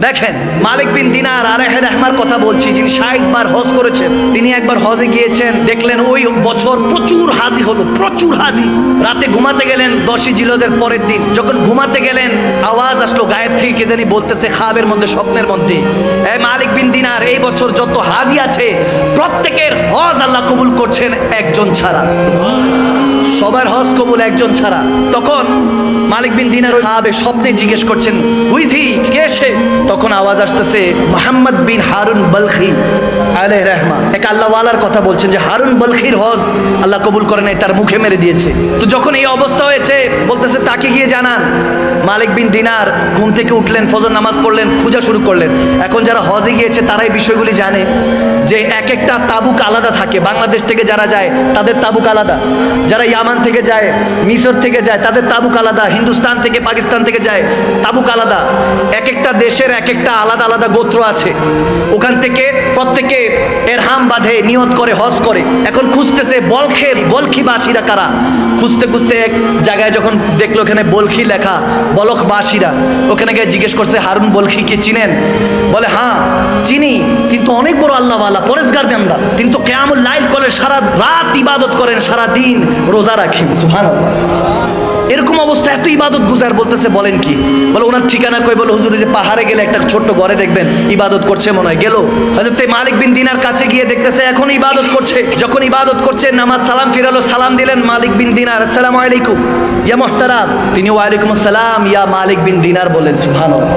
দেখেন মালিক বিন দিনার আলাইহি রাহমার কথা বলছি, যিনি 60 বার হজ করেছেন। তিনি একবার হজে গিয়েছেন, দেখলেন ওই বছর প্রচুর হাজি হলো, প্রচুর হাজি। রাতে ঘুমাতে গেলেন 10ই জিলহজের পরের দিন, যখন ঘুমাতে গেলেন আওয়াজ আসলো গায়েব থেকে, কে জানি বলতেছে খাবের মধ্যে, স্বপ্নের মধ্যে, এই মালিক বিন দিনার, এই বছর যত হাজি আছে প্রত্যেকের হজ আল্লাহ কবুল করছেন একজন ছাড়া। সবার হজ কবুল, একজন ছাড়া। তখন মালিক বিন দিনার খাবে স্বপ্নে জিজ্ঞেস করছেন, হুইজি, কে সে? তখন আওয়াজ আসতেছে মুহাম্মদ বিন হারুন বলখি আলাইহির রাহমা, এক আল্লাহওয়ালার কথা বলছেন যে হারুন বলখির হজ আল্লাহ কবুল করে নাই, তার মুখে মেরে দিয়েছে। তো যখন এই অবস্থা হয়েছে, বলতেছে তাকে গিয়ে জানান। মালিক বিন দিনার ঘুম থেকে উঠলেন, ফজর নামাজ পড়লেন, খোঁজা শুরু করলেন। এখন যারা হজে গিয়েছে তারাই বিষয়গুলি জানে যে এক একটা তাবুক আলাদা থাকে। বাংলাদেশ থেকে যারা যায় তাদের তাবুক আলাদা, যারা ইয়ামান থেকে যায়, মিশর থেকে যায়, তাদের তাবুক আলাদা, হিন্দুস্তান থেকে পাকিস্তান থেকে যায় তাবুক আলাদা। এক একটা দেশের এক একটা আলাদা আলাদা গোত্র আছে। ওখান থেকে প্রত্যেকে এরহাম বাঁধে, নিয়ত করে হজ করে। এখন খুঁজতেছে বলখিবাসীরা কারা। খুঁজতে খুঁজতে এক জায়গায় যখন দেখলো ওখানে বলখি লেখা, বলখবাসীরা, ওখানে গিয়ে জিজ্ঞেস করছে হারুন বলখিকে চিনেন? বলে হ্যাঁ চিনি, কিন্তু অনেক বড় আল্লাহওয়ালা, পরেজগার বান্দা, কিন্তু কিয়ামুল লাইল করে, সারা রাত ইবাদত করেন, সারা দিন রোজা রাখেন। সুবহানাল্লাহ। এরকম অবস্থা, এত ইবাদত গুজার। বলতেছে বলেন কি? বলে ওনার ঠিকানা কই? বলে হুজুর যে পাহাড়ে গেলে একটা ছোট্ট ঘরে দেখবেন ইবাদত করছে মনে হয়। গেল হযরত মালিক বিন দিনার কাছে গিয়ে দেখতেছে এখন ইবাদত করছে। যখন ইবাদত করছে, নামাজ সালাম ফিরালো, সালাম দিলেন মালিক বিন দিনার, আসসালামু আলাইকুম ইয়া মুহতারাম। তিনি ওয়ালাইকুম আসসালাম ইয়া মালিক বিন দিনার বলেন। সুবহানাল্লাহ।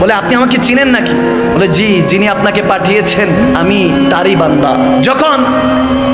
বলে আপনি আমাকে চিনেন নাকি? বলে জি, যিনি আপনাকে পাঠিয়েছেন আমি তারই বান্দা। যখন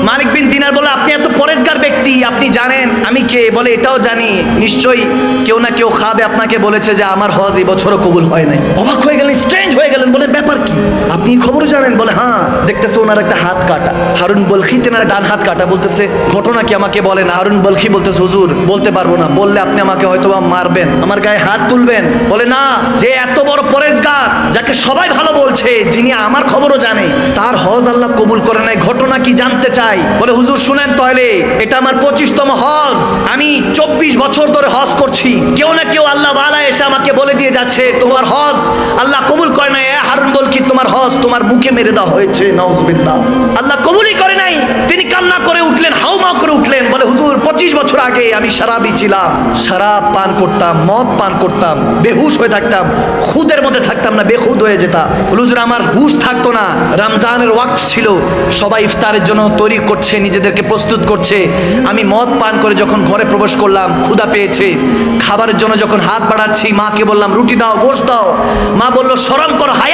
মালিক বিন দিনার বলে আপনি এত পরেজগার ব্যক্তি, আপনি জানেন আমি কে? বলে এটাও জানি, নিশ্চয়ই কেউ না কেউ খাবে আপনাকে বলেছে যে আমার হজ এই বছরও কবুল হয় নাই। অবাক হয়ে গেলেন, স্ট্রেঞ্জ হয়ে গেলেন। বলে ব্যাপার কি? আপনি খবর জানেন? বলে হ্যাঁ। দেখতেছে ওনার একটা হাত কাটা, হারুন বলখি তেনার ডান হাত কাটা। বলতেছে ঘটনা কি আমাকে বলেন। হারুন বলখি বলতেছে হুজুর বলতে পারবো না, বললে আপনি আমাকে হয়তো মারবেন, আমার গায়ে হাত তুলবেন। বলে না, যে এত বড় পরেজগার, যাকে সবাই ভালো বলছে, যিনি আমার খবরও জানে, তার হজ আল্লাহ কবুল করে নাই, ঘটনা কি জানতে চাই। বলে হুজুর শুনেন তাহলে, এটা আমার 25তম হজ, আমি 24 বছর ধরে হজ করছি। কেউ না কেউ আল্লাহ ওয়ালা এসে আমাকে বলে দিয়ে যাচ্ছে তোমার হজ আল্লাহ কবুল করে নাই। হারুন বলখি তোমার হজ তোমার মুখে মেরে দেওয়া হয়েছে, নাউজুবিল্লাহ, আল্লাহ কবুলই করে নাই। তিনি কান্না করে উঠলেন, হাউমাউ করে উঠলেন। বলে হুজুর 25 বছর আগে আমি শরাবী ছিলাম, শরাব পান করতাম, মদ পান করতাম, বেহুশ হয়ে থাকতাম, খুদের মধ্যে থাকতাম না, বেখুদ হয়ে যেতাম। হুজুর আমার হুশ থাকতো না। রমজানের ওয়াক্ত ছিল, সবাই ইফতারের জন্য তৈরি করছে, নিজেদেরকে প্রস্তুত করছে। আমি মদ পান করে যখন ঘরে প্রবেশ করলাম, ক্ষুধা পেয়েছে, খাবারের জন্য যখন হাত বাড়াচ্ছি, মাকে বললাম রুটি দাও, গোশত দাও। মা বলল শরম করো, হায়